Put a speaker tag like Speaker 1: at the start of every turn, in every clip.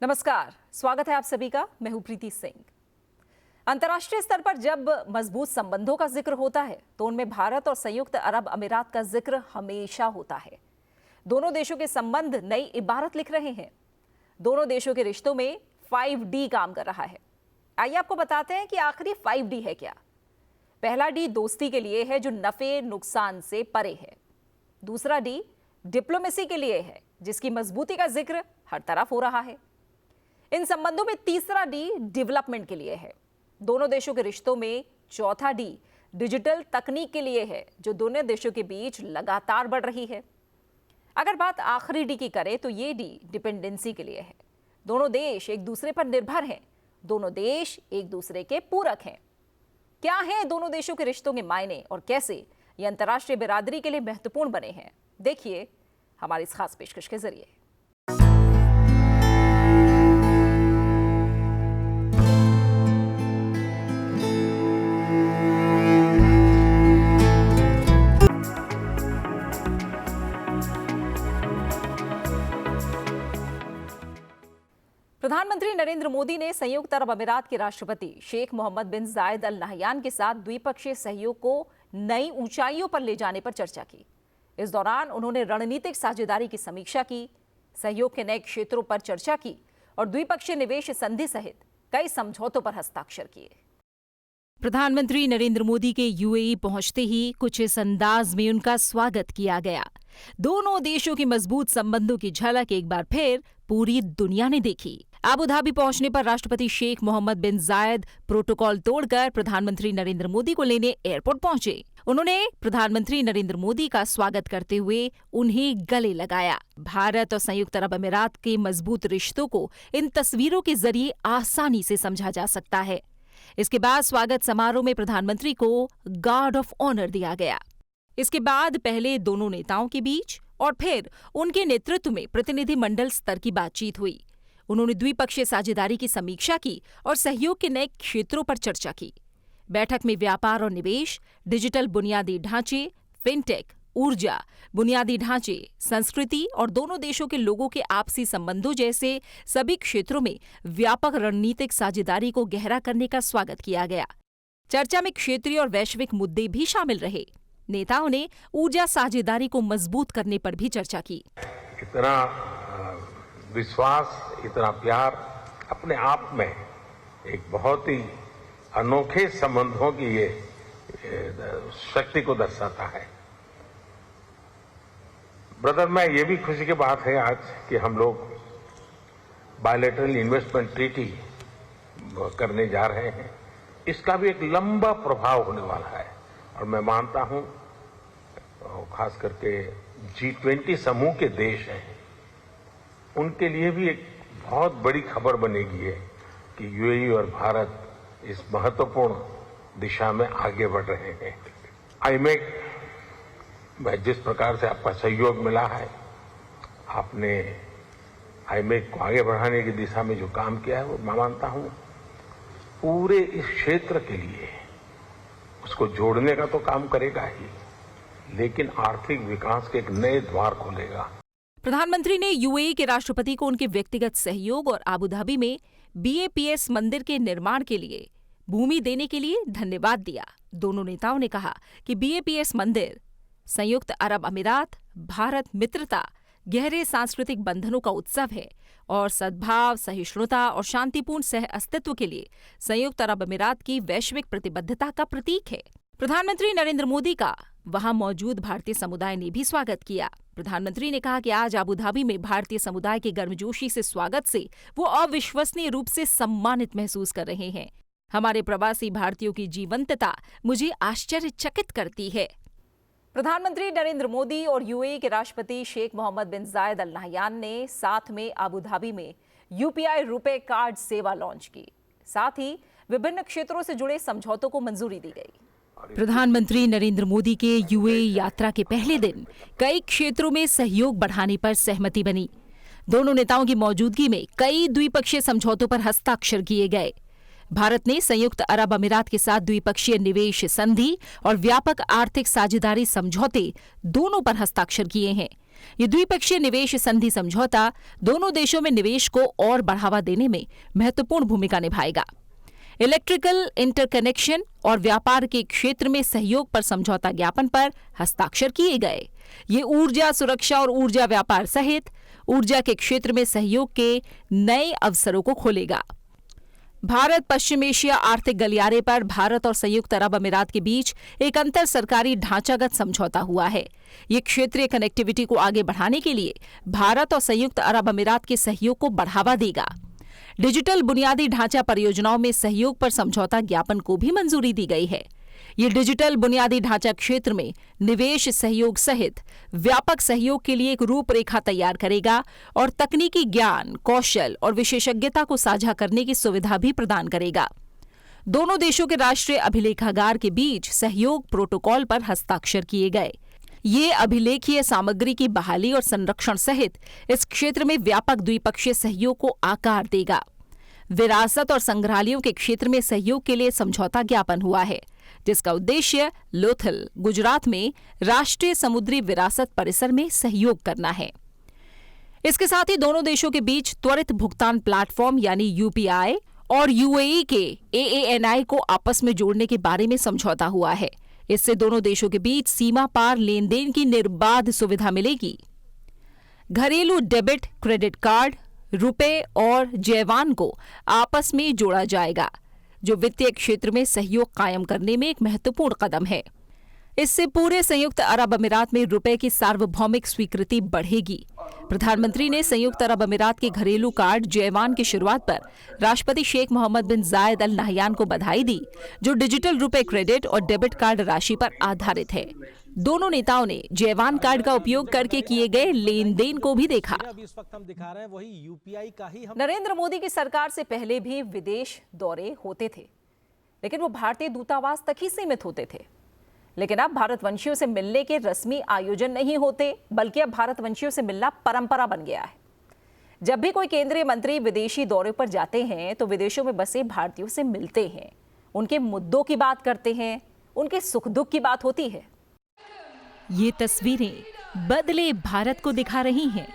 Speaker 1: नमस्कार, स्वागत है आप सभी का। मैं हूं प्रीति सिंह। अंतर्राष्ट्रीय स्तर पर जब मजबूत संबंधों का जिक्र होता है तो उनमें भारत और संयुक्त अरब अमीरात का जिक्र हमेशा होता है। दोनों देशों के संबंध नई इबारत लिख रहे हैं। दोनों देशों के रिश्तों में 5D काम कर रहा है। आइए आपको बताते हैं कि आखिरी 5D है क्या। पहला डी दोस्ती के लिए है, जो नफे नुकसान से परे है। दूसरा डी डिप्लोमेसी के लिए है, जिसकी मजबूती का जिक्र हर तरफ हो रहा है। इन संबंधों में तीसरा डी डेवलपमेंट के लिए है। दोनों देशों के रिश्तों में चौथा डी डिजिटल तकनीक के लिए है, जो दोनों देशों के बीच लगातार बढ़ रही है। अगर बात आखिरी डी की करें तो ये डी डिपेंडेंसी के लिए है। दोनों देश एक दूसरे पर निर्भर हैं। दोनों देश एक दूसरे के पूरक हैं। क्या है दोनों देशों के रिश्तों के मायने और कैसे ये अंतर्राष्ट्रीय बिरादरी के लिए महत्वपूर्ण बने हैं, देखिए हमारी इस खास पेशकश के जरिए। प्रधानमंत्री नरेंद्र मोदी ने संयुक्त अरब अमीरात के राष्ट्रपति शेख मोहम्मद बिन जायद अल नहयान के साथ द्विपक्षीय सहयोग को नई ऊंचाइयों पर ले जाने पर चर्चा की। इस दौरान उन्होंने रणनीतिक साझेदारी की समीक्षा की, सहयोग के नए क्षेत्रों पर चर्चा की और द्विपक्षीय निवेश संधि सहित कई समझौतों पर हस्ताक्षर किए। प्रधानमंत्री नरेंद्र मोदी के यूएई पहुंचते ही कुछ इस अंदाज में उनका स्वागत किया गया। दोनों देशों के मजबूत संबंधों की झलक एक बार फिर पूरी दुनिया ने देखी। अबू धाबी पहुंचने पर राष्ट्रपति शेख मोहम्मद बिन जायद प्रोटोकॉल तोड़कर प्रधानमंत्री नरेंद्र मोदी को लेने एयरपोर्ट पहुंचे। उन्होंने प्रधानमंत्री नरेंद्र मोदी का स्वागत करते हुए उन्हें गले लगाया। भारत और संयुक्त अरब अमीरात के मजबूत रिश्तों को इन तस्वीरों के जरिए आसानी से समझा जा सकता है। इसके बाद स्वागत समारोह में प्रधानमंत्री को गार्ड ऑफ ऑनर दिया गया। इसके बाद पहले दोनों नेताओं के बीच और फिर उनके नेतृत्व में प्रतिनिधिमंडल स्तर की बातचीत हुई। उन्होंने द्विपक्षीय साझेदारी की समीक्षा की और सहयोग के नए क्षेत्रों पर चर्चा की। बैठक में व्यापार और निवेश, डिजिटल बुनियादी ढांचे, फिनटेक, ऊर्जा, बुनियादी ढांचे, संस्कृति और दोनों देशों के लोगों के आपसी संबंधों जैसे सभी क्षेत्रों में व्यापक रणनीतिक साझेदारी को गहरा करने का स्वागत किया गया। चर्चा में क्षेत्रीय और वैश्विक मुद्दे भी शामिल रहे। नेताओं ने ऊर्जा साझेदारी को मजबूत करने पर भी चर्चा की।
Speaker 2: इतना विश्वास, इतना प्यार अपने आप में एक बहुत ही अनोखे संबंधों की ये शक्ति को दर्शाता है। ब्रदर, मैं ये भी खुशी की बात है आज कि हम लोग बायलैटरल इन्वेस्टमेंट ट्रीटी करने जा रहे हैं। इसका भी एक लंबा प्रभाव होने वाला है और मैं मानता हूं खास करके G20 समूह के देश हैं, उनके लिए भी एक बहुत बड़ी खबर बनेगी है कि यूएई और भारत इस महत्वपूर्ण दिशा में आगे बढ़ रहे हैं। आईमेक में जिस प्रकार से आपका सहयोग मिला है, आपने आईमेक को आगे बढ़ाने की दिशा में जो काम किया है वो मैं मानता हूं पूरे इस क्षेत्र के लिए उसको जोड़ने का तो काम करेगा ही, लेकिन आर्थिक विकास के एक नए द्वार खोलेगा।
Speaker 1: प्रधानमंत्री ने यूएई के राष्ट्रपति को उनके व्यक्तिगत सहयोग और अबू धाबी में BAPS मंदिर के निर्माण के लिए भूमि देने के लिए धन्यवाद दिया। दोनों नेताओं ने कहा कि BAPS मंदिर संयुक्त अरब अमीरात भारत मित्रता, गहरे सांस्कृतिक बंधनों का उत्सव है और सद्भाव, सहिष्णुता और शांतिपूर्ण सह अस्तित्व के लिए संयुक्त अरब अमीरात की वैश्विक प्रतिबद्धता का प्रतीक है। प्रधानमंत्री नरेंद्र मोदी का वहां मौजूद भारतीय समुदाय ने भी स्वागत किया। प्रधानमंत्री ने कहा कि आज अबू धाबी में भारतीय समुदाय के गर्मजोशी से स्वागत से वो अविश्वसनीय रूप से सम्मानित महसूस कर रहे हैं। हमारे प्रवासी भारतीयों की जीवंतता मुझे आश्चर्यचकित करती है। प्रधानमंत्री नरेंद्र मोदी और यूएई के राष्ट्रपति शेख मोहम्मद बिन जायद अल नहयान ने साथ में अबू धाबी में UPI रुपे कार्ड सेवा लॉन्च की। साथ ही विभिन्न क्षेत्रों से जुड़े समझौतों को मंजूरी दी गई। प्रधानमंत्री नरेंद्र मोदी के यूएई यात्रा के पहले दिन कई क्षेत्रों में सहयोग बढ़ाने पर सहमति बनी। दोनों नेताओं की मौजूदगी में कई द्विपक्षीय समझौतों पर हस्ताक्षर किए गए। भारत ने संयुक्त अरब अमीरात के साथ द्विपक्षीय निवेश संधि और व्यापक आर्थिक साझेदारी समझौते दोनों पर हस्ताक्षर किए हैं। ये द्विपक्षीय निवेश संधि समझौता दोनों देशों में निवेश को और बढ़ावा देने में महत्वपूर्ण भूमिका निभाएगा। इलेक्ट्रिकल इंटरकनेक्शन और व्यापार के क्षेत्र में सहयोग पर समझौता ज्ञापन पर हस्ताक्षर किए गए। ये ऊर्जा सुरक्षा और ऊर्जा व्यापार सहित ऊर्जा के क्षेत्र में सहयोग के नए अवसरों को खोलेगा। भारत पश्चिम एशिया आर्थिक गलियारे पर भारत और संयुक्त अरब अमीरात के बीच एक अंतर सरकारी ढांचागत समझौता हुआ है। ये क्षेत्रीय कनेक्टिविटी को आगे बढ़ाने के लिए भारत और संयुक्त अरब अमीरात के सहयोग को बढ़ावा देगा। डिजिटल बुनियादी ढांचा परियोजनाओं में सहयोग पर समझौता ज्ञापन को भी मंजूरी दी गई है। ये डिजिटल बुनियादी ढांचा क्षेत्र में निवेश सहयोग सहित व्यापक सहयोग के लिए एक रूपरेखा तैयार करेगा और तकनीकी ज्ञान, कौशल और विशेषज्ञता को साझा करने की सुविधा भी प्रदान करेगा। दोनों देशों के राष्ट्रीय अभिलेखागार के बीच सहयोग प्रोटोकॉल पर हस्ताक्षर किए गए। ये अभिलेखीय सामग्री की बहाली और संरक्षण सहित इस क्षेत्र में व्यापक द्विपक्षीय सहयोग को आकार देगा। विरासत और संग्रहालयों के क्षेत्र में सहयोग के लिए समझौता ज्ञापन हुआ है, जिसका उद्देश्य लोथल, गुजरात में राष्ट्रीय समुद्री विरासत परिसर में सहयोग करना है। इसके साथ ही दोनों देशों के बीच त्वरित भुगतान प्लेटफॉर्म यानी यूपीआई और यूएई के एएनआई को आपस में जोड़ने के बारे में समझौता हुआ है। इससे दोनों देशों के बीच सीमा पार लेन देन की निर्बाध सुविधा मिलेगी। घरेलू डेबिट, क्रेडिट कार्ड, रुपए और जैवान को आपस में जोड़ा जाएगा, जो वित्तीय क्षेत्र में सहयोग कायम करने में एक महत्वपूर्ण कदम है। इससे पूरे संयुक्त अरब अमीरात में रुपए की सार्वभौमिक स्वीकृति बढ़ेगी। प्रधानमंत्री ने संयुक्त अरब अमीरात के घरेलू कार्ड जैवान की शुरुआत पर राष्ट्रपति शेख मोहम्मद बिन जायद अल नहयान को बधाई दी, जो डिजिटल रुपए क्रेडिट और डेबिट कार्ड राशि पर आधारित है। दोनों नेताओं ने जैवान कार्ड का उपयोग करके किए गए लेन देन को भी देखा।
Speaker 3: इस वक्त हम दिखा रहे हैं वही यूपीआई का ही
Speaker 1: नरेंद्र मोदी की सरकार से पहले भी विदेश दौरे होते थे, लेकिन वो भारतीय दूतावास तक ही सीमित होते थे। लेकिन अब भारतवंशियों से मिलने के रस्मी आयोजन नहीं होते, बल्कि अब भारतवंशियों से मिलना परंपरा बन गया है। जब भी कोई केंद्रीय मंत्री विदेशी दौरे पर जाते हैं तो विदेशों में बसे भारतीयों से मिलते हैं, उनके मुद्दों की बात करते हैं, उनके सुख दुख की बात होती है। ये तस्वीरें बदले भारत को दिखा रही हैं।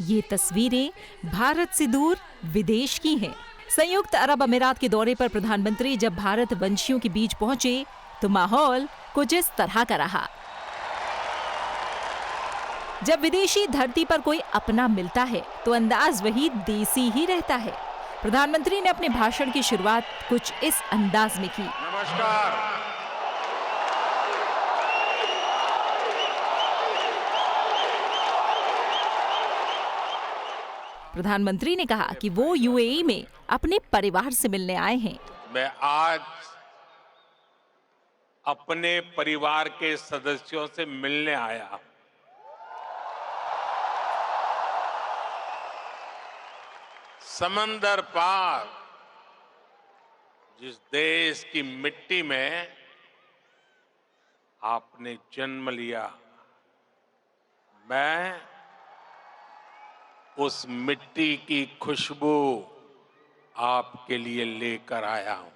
Speaker 1: ये तस्वीरें भारत से दूर विदेश की हैं। संयुक्त अरब अमीरात के दौरे पर प्रधानमंत्री जब भारतवंशियों के बीच पहुंचे तो माहौल कुछ इस तरह का रहा। जब विदेशी धरती पर कोई अपना मिलता है तो अंदाज वही देसी ही रहता है। प्रधानमंत्री ने अपने भाषण की शुरुआत कुछ इस अंदाज में की।
Speaker 2: नमस्कार।
Speaker 1: प्रधानमंत्री ने कहा कि वो यूएई में अपने परिवार से मिलने आए हैं।
Speaker 2: मैं आज अपने परिवार के सदस्यों से मिलने आया। समंदर पार जिस देश की मिट्टी में आपने जन्म लिया, मैं उस मिट्टी की खुशबू आपके लिए लेकर आया हूं।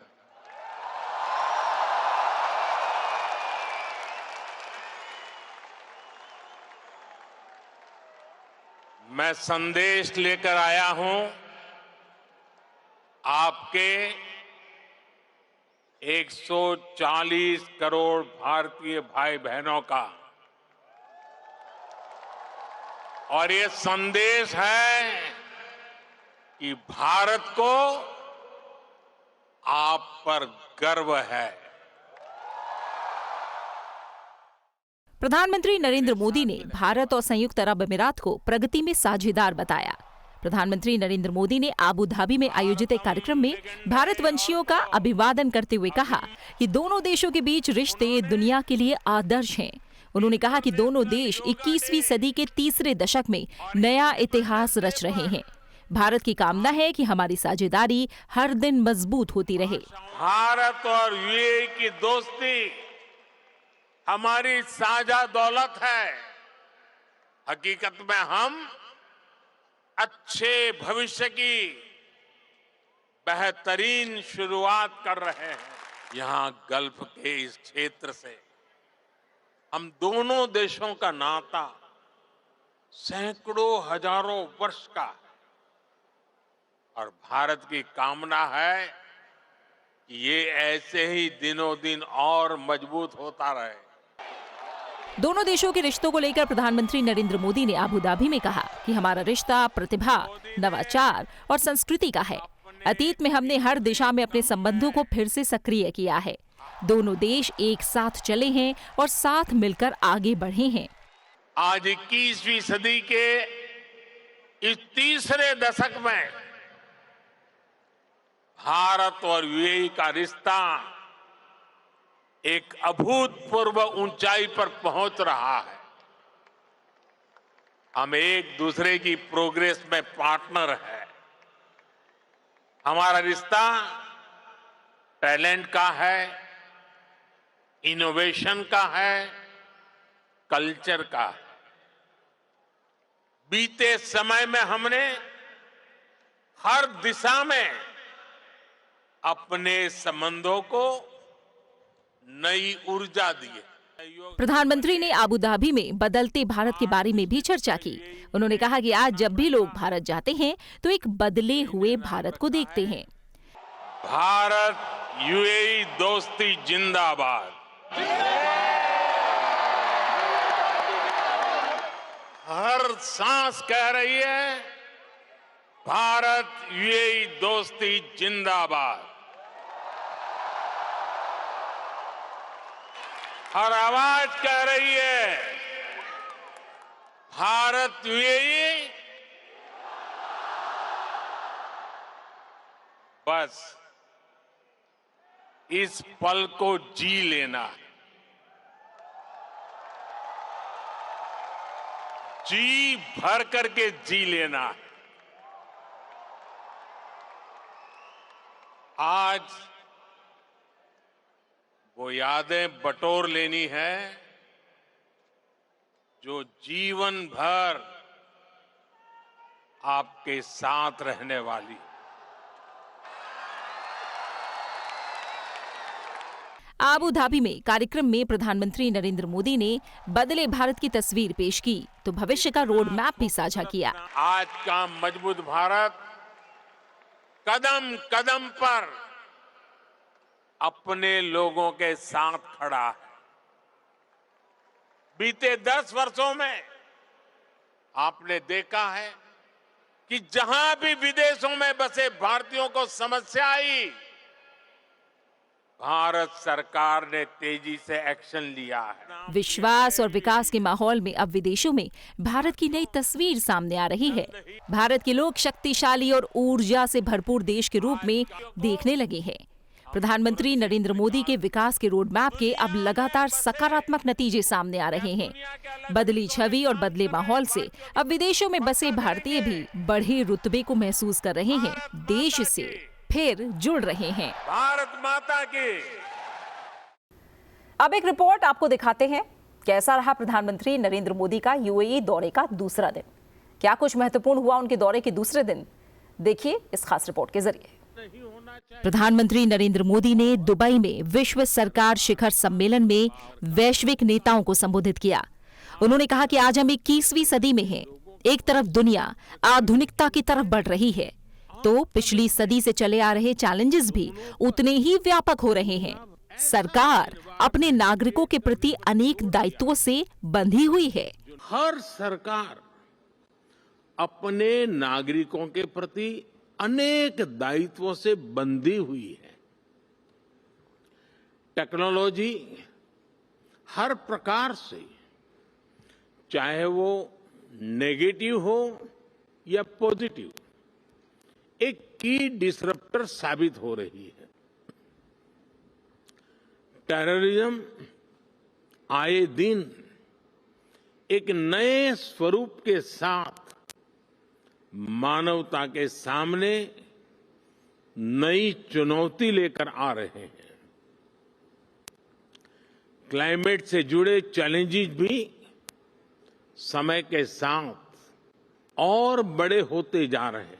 Speaker 2: मैं संदेश लेकर आया हूं आपके 140 करोड़ भारतीय भाई बहनों का, और ये संदेश है कि भारत को आप पर गर्व है।
Speaker 1: प्रधानमंत्री नरेंद्र मोदी ने भारत और संयुक्त अरब अमीरात को प्रगति में साझेदार बताया। प्रधानमंत्री नरेंद्र मोदी ने आबू धाबी में आयोजित एक कार्यक्रम में भारतवंशियों का अभिवादन करते हुए कहा कि दोनों देशों के बीच रिश्ते दुनिया के लिए आदर्श हैं। उन्होंने कहा कि दोनों देश 21वीं सदी के तीसरे दशक में नया इतिहास रच रहे हैं। भारत की कामना है कि हमारी साझेदारी हर दिन मजबूत होती रहे।
Speaker 2: भारत और यूएई की दोस्ती हमारी साझा दौलत है। हकीकत में हम अच्छे भविष्य की बेहतरीन शुरुआत कर रहे हैं। यहां गल्फ के इस क्षेत्र से हम दोनों देशों का नाता सैकड़ों हजारों वर्ष का है और भारत की कामना है कि ये ऐसे ही दिनों दिन और मजबूत होता रहे।
Speaker 1: दोनों देशों के रिश्तों को लेकर प्रधानमंत्री नरेंद्र मोदी ने अबू धाबी में कहा कि हमारा रिश्ता प्रतिभा, नवाचार और संस्कृति का है। अतीत में हमने हर दिशा में अपने संबंधों को फिर से सक्रिय किया है। दोनों देश एक साथ चले हैं और साथ मिलकर आगे बढ़े हैं।
Speaker 2: आज 21वीं सदी के इस तीसरे दशक में भारत और यूएई का रिश्ता एक अभूतपूर्व ऊंचाई पर पहुंच रहा है। हम एक दूसरे की प्रोग्रेस में पार्टनर हैं। हमारा रिश्ता टैलेंट का है, इनोवेशन का है, कल्चर का है। बीते समय में हमने हर दिशा में अपने संबंधों को नई ऊर्जा दी है।
Speaker 1: प्रधानमंत्री ने अबू धाबी में बदलते भारत के बारे में भी चर्चा की। उन्होंने कहा कि आज जब भी लोग भारत जाते हैं तो एक बदले हुए भारत को देखते हैं।
Speaker 2: भारत यूएई दोस्ती जिंदाबाद। हर सांस कह रही है भारत यूएई दोस्ती जिंदाबाद। हर आवाज कह रही है भारत यूएई। बस इस पल को जी लेना है, जी भर करके जी लेना है। आज वो यादें बटोर लेनी है जो जीवन भर आपके साथ रहने वाली।
Speaker 1: अबू धाबी में कार्यक्रम में प्रधानमंत्री नरेंद्र मोदी ने बदले भारत की तस्वीर पेश की तो भविष्य का रोड मैप भी साझा किया।
Speaker 2: आज का मजबूत भारत कदम कदम पर अपने लोगों के साथ खड़ा है। बीते 10 वर्षों में आपने देखा है कि जहां भी विदेशों में बसे भारतीयों को समस्या आई, भारत सरकार ने तेजी से एक्शन लिया है।
Speaker 1: विश्वास और विकास के माहौल में अब विदेशों में भारत की नई तस्वीर सामने आ रही है। भारत के लोग शक्तिशाली और ऊर्जा से भरपूर देश के रूप में देखने लगे हैं। प्रधानमंत्री नरेंद्र मोदी के विकास के रोड मैप के अब लगातार सकारात्मक नतीजे सामने आ रहे हैं। बदली छवि और बदले माहौल से अब विदेशों में बसे भारतीय भी बढ़े रुतबे को महसूस कर रहे हैं, देश से फिर जुड़ रहे हैं।
Speaker 2: भारत माता की।
Speaker 1: अब एक रिपोर्ट आपको दिखाते हैं कैसा रहा प्रधानमंत्री नरेंद्र मोदी का यूएई दौरे का दूसरा दिन। क्या कुछ महत्वपूर्ण हुआ उनके दौरे के दूसरे दिन, देखिए इस खास रिपोर्ट के जरिए। प्रधानमंत्री नरेंद्र मोदी ने दुबई में विश्व सरकार शिखर सम्मेलन में वैश्विक नेताओं को संबोधित किया। उन्होंने कहा कि आज हम 21वीं सदी में हैं। एक तरफ दुनिया आधुनिकता की तरफ बढ़ रही है तो पिछली सदी से चले आ रहे चैलेंजेस भी उतने ही व्यापक हो रहे हैं। सरकार अपने नागरिकों के प्रति अनेक दायित्वों से बंधी हुई है।
Speaker 2: हर सरकार अपने नागरिकों के प्रति अनेक दायित्वों से बंधी हुई है। टेक्नोलॉजी हर प्रकार से, चाहे वो नेगेटिव हो या पॉजिटिव, एक की डिसरप्टर साबित हो रही है। टेररिज्म आए दिन एक नए स्वरूप के साथ मानवता के सामने नई चुनौती लेकर आ रहे हैं। क्लाइमेट से जुड़े चैलेंजेस भी समय के साथ और बड़े होते जा रहे हैं।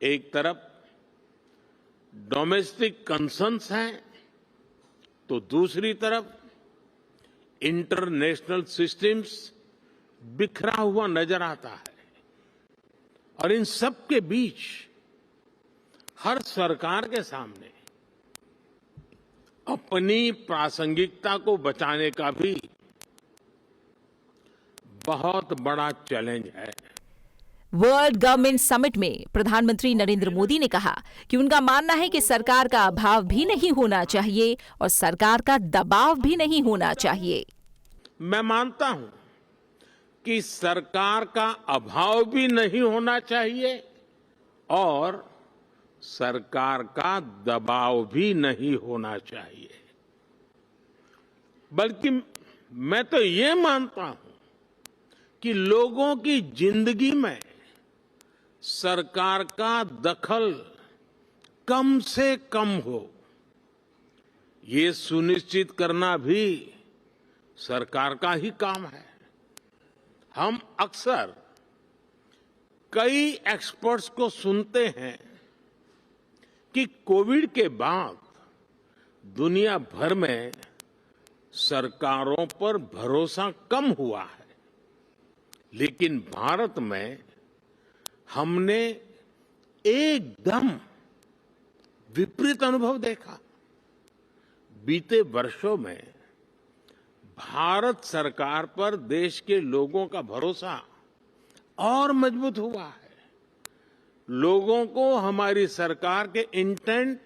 Speaker 2: एक तरफ डोमेस्टिक कंसर्न्स हैं तो दूसरी तरफ इंटरनेशनल सिस्टम्स बिखरा हुआ नजर आता है और इन सब के बीच हर सरकार के सामने अपनी प्रासंगिकता को बचाने का भी बहुत बड़ा चैलेंज है।
Speaker 1: वर्ल्ड गवर्नमेंट समिट में प्रधानमंत्री नरेंद्र मोदी ने कहा कि उनका मानना है कि सरकार का अभाव भी नहीं होना चाहिए और सरकार का दबाव भी नहीं होना चाहिए।
Speaker 2: मैं मानता हूं कि सरकार का अभाव भी नहीं होना चाहिए और सरकार का दबाव भी नहीं होना चाहिए, बल्कि मैं तो ये मानता हूं कि लोगों की जिंदगी में सरकार का दखल कम से कम हो, ये सुनिश्चित करना भी सरकार का ही काम है। हम अक्सर कई एक्सपर्ट्स को सुनते हैं कि कोविड के बाद दुनिया भर में सरकारों पर भरोसा कम हुआ है, लेकिन भारत में हमने एकदम विपरीत अनुभव देखा। बीते वर्षों में भारत सरकार पर देश के लोगों का भरोसा और मजबूत हुआ है। लोगों को हमारी सरकार के इंटेंट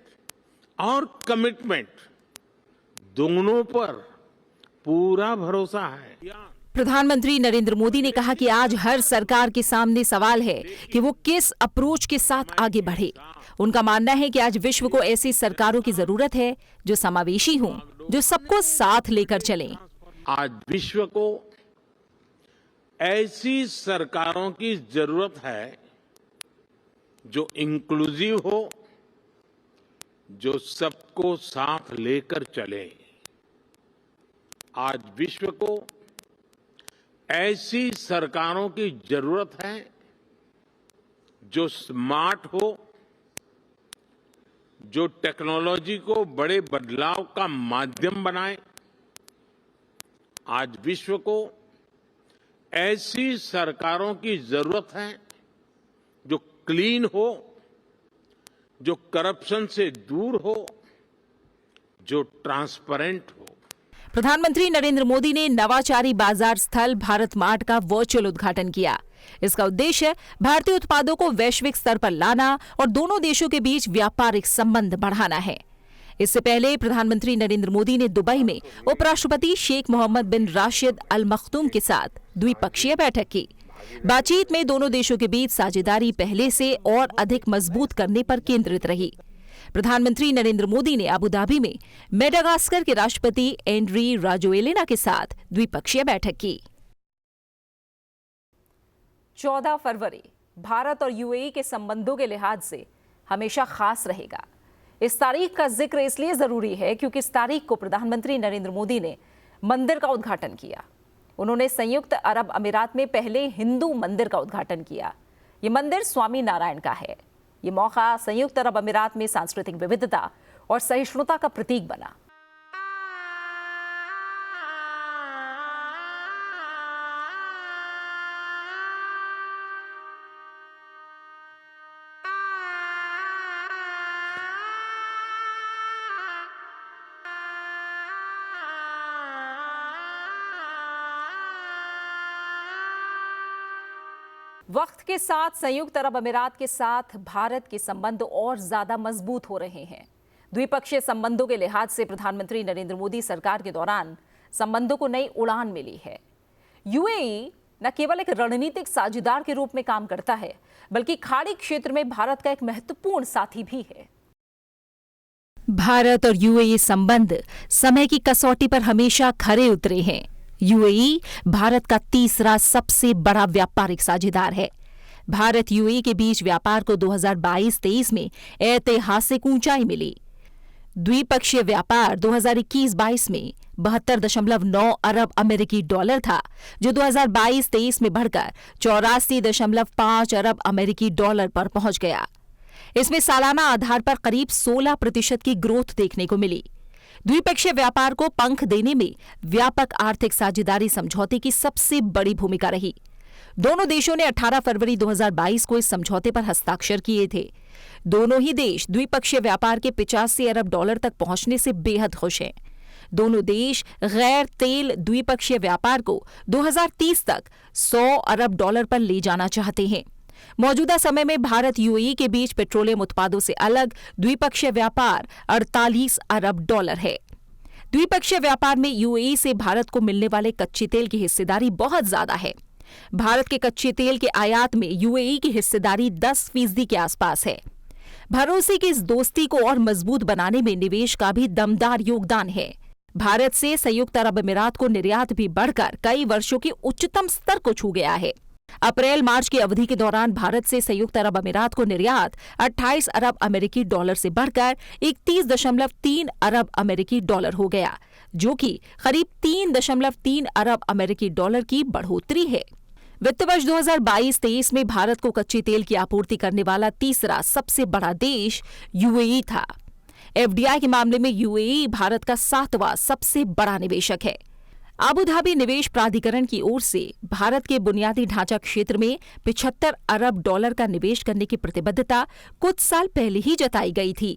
Speaker 2: और कमिटमेंट दोनों पर पूरा भरोसा है।
Speaker 1: प्रधानमंत्री नरेंद्र मोदी ने कहा कि आज हर सरकार के सामने सवाल है कि वो किस अप्रोच के साथ आगे बढ़े। उनका मानना है कि आज विश्व को ऐसी सरकारों की जरूरत है जो समावेशी हों, जो सबको साथ लेकर चलें।
Speaker 2: आज विश्व को ऐसी सरकारों की जरूरत है जो इंक्लूसिव हो, जो सबको साथ लेकर चले। आज विश्व को ऐसी सरकारों की जरूरत है जो स्मार्ट हो, जो टेक्नोलॉजी को बड़े बदलाव का माध्यम बनाए। आज विश्व को ऐसी सरकारों की जरूरत है जो क्लीन हो, जो करप्शन से दूर हो, जो ट्रांसपेरेंट हो।
Speaker 1: प्रधानमंत्री नरेंद्र मोदी ने नवाचारी बाजार स्थल भारत मार्ट का वर्चुअल उद्घाटन किया। इसका उद्देश्य भारतीय उत्पादों को वैश्विक स्तर पर लाना और दोनों देशों के बीच व्यापारिक संबंध बढ़ाना है। इससे पहले प्रधानमंत्री नरेंद्र मोदी ने दुबई में उपराष्ट्रपति शेख मोहम्मद बिन राशिद अल मखदूम के साथ द्विपक्षीय बैठक की। बातचीत में दोनों देशों के बीच साझेदारी पहले से और अधिक मजबूत करने पर केंद्रित रही। प्रधानमंत्री नरेंद्र मोदी ने अबू धाबी में मेडागास्कर के राष्ट्रपति एंड्री राजोएलिना के साथ द्विपक्षीय बैठक की। 14 फरवरी भारत और यूएई के संबंधों के लिहाज से हमेशा खास रहेगा। इस तारीख का जिक्र इसलिए जरूरी है क्योंकि इस तारीख को प्रधानमंत्री नरेंद्र मोदी ने मंदिर का उद्घाटन किया। उन्होंने संयुक्त अरब अमीरात में पहले हिंदू मंदिर का उद्घाटन किया। ये मंदिर स्वामी नारायण का है। ये मौका संयुक्त अरब अमीरात में सांस्कृतिक विविधता और सहिष्णुता का प्रतीक बना। वक्त के साथ संयुक्त अरब अमीरात के साथ भारत के संबंध और ज्यादा मजबूत हो रहे हैं। द्विपक्षीय संबंधों के लिहाज से प्रधानमंत्री नरेंद्र मोदी सरकार के दौरान संबंधों को नई उड़ान मिली है। यूएई न केवल एक रणनीतिक साझेदार के रूप में काम करता है, बल्कि खाड़ी क्षेत्र में भारत का एक महत्वपूर्ण साथी भी है। भारत और यूएई संबंध समय की कसौटी पर हमेशा खरे उतरे हैं। यूएई भारत का तीसरा सबसे बड़ा व्यापारिक साझेदार है। भारत यूएई के बीच व्यापार को 2022-23 में ऐतिहासिक ऊंचाई मिली। द्विपक्षीय व्यापार 2021-22 में 72.9 अरब अमेरिकी डॉलर था, जो 2022-23 में बढ़कर 84.5 अरब अमेरिकी डॉलर पर पहुंच गया। इसमें सालाना आधार पर करीब 16% की ग्रोथ देखने को मिली। द्विपक्षीय व्यापार को पंख देने में व्यापक आर्थिक साझेदारी समझौते की सबसे बड़ी भूमिका रही। दोनों देशों ने 18 फरवरी 2022 को इस समझौते पर हस्ताक्षर किए थे। दोनों ही देश द्विपक्षीय व्यापार के 85 अरब डॉलर तक पहुंचने से बेहद खुश हैं। दोनों देश गैर तेल द्विपक्षीय व्यापार को 2030 तक 100 अरब डॉलर पर ले जाना चाहते हैं। मौजूदा समय में भारत यूएई के बीच पेट्रोलियम उत्पादों से अलग द्विपक्षीय व्यापार 48 अरब डॉलर है। द्विपक्षीय व्यापार में यूएई से भारत को मिलने वाले कच्चे तेल की हिस्सेदारी बहुत ज्यादा है। भारत के कच्चे तेल के आयात में यूएई की हिस्सेदारी 10% के आसपास है। भरोसे की इस दोस्ती को और मजबूत बनाने में निवेश का भी दमदार योगदान है। भारत से संयुक्त अरब अमीरात को निर्यात भी बढ़कर कई वर्षों के उच्चतम स्तर को छू गया है। अप्रैल मार्च की अवधि के दौरान भारत से संयुक्त अरब अमीरात को निर्यात 28 अरब अमेरिकी डॉलर से बढ़कर 31.3 अरब अमेरिकी डॉलर हो गया, जो कि करीब 3.3 अरब अमेरिकी डॉलर की बढ़ोतरी है। वित्त वर्ष 2022-23 में भारत को कच्चे तेल की आपूर्ति करने वाला तीसरा सबसे बड़ा देश यूएई था। एफडीआई के मामले में यूएई भारत का 7वां सबसे बड़ा निवेशक है। अबू धाबी निवेश प्राधिकरण की ओर से भारत के बुनियादी ढांचा क्षेत्र में 75 अरब डॉलर का निवेश करने की प्रतिबद्धता कुछ साल पहले ही जताई गई थी।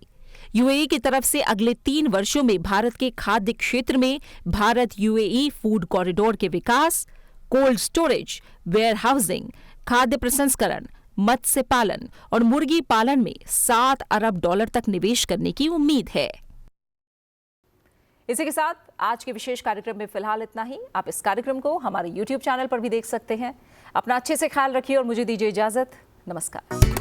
Speaker 1: यूएई की तरफ से अगले 3 वर्षों में भारत के खाद्य क्षेत्र में भारत यूएई फूड कॉरिडोर के विकास, कोल्ड स्टोरेज, वेयर हाउसिंग, खाद्य प्रसंस्करण, मत्स्य पालन और मुर्गी पालन में 7 अरब डॉलर तक निवेश करने की उम्मीद है। इसी के साथ आज के विशेष कार्यक्रम में फिलहाल इतना ही। आप इस कार्यक्रम को हमारे YouTube चैनल पर भी देख सकते हैं। अपना अच्छे से ख्याल रखिए और मुझे दीजिए इजाजत। नमस्कार।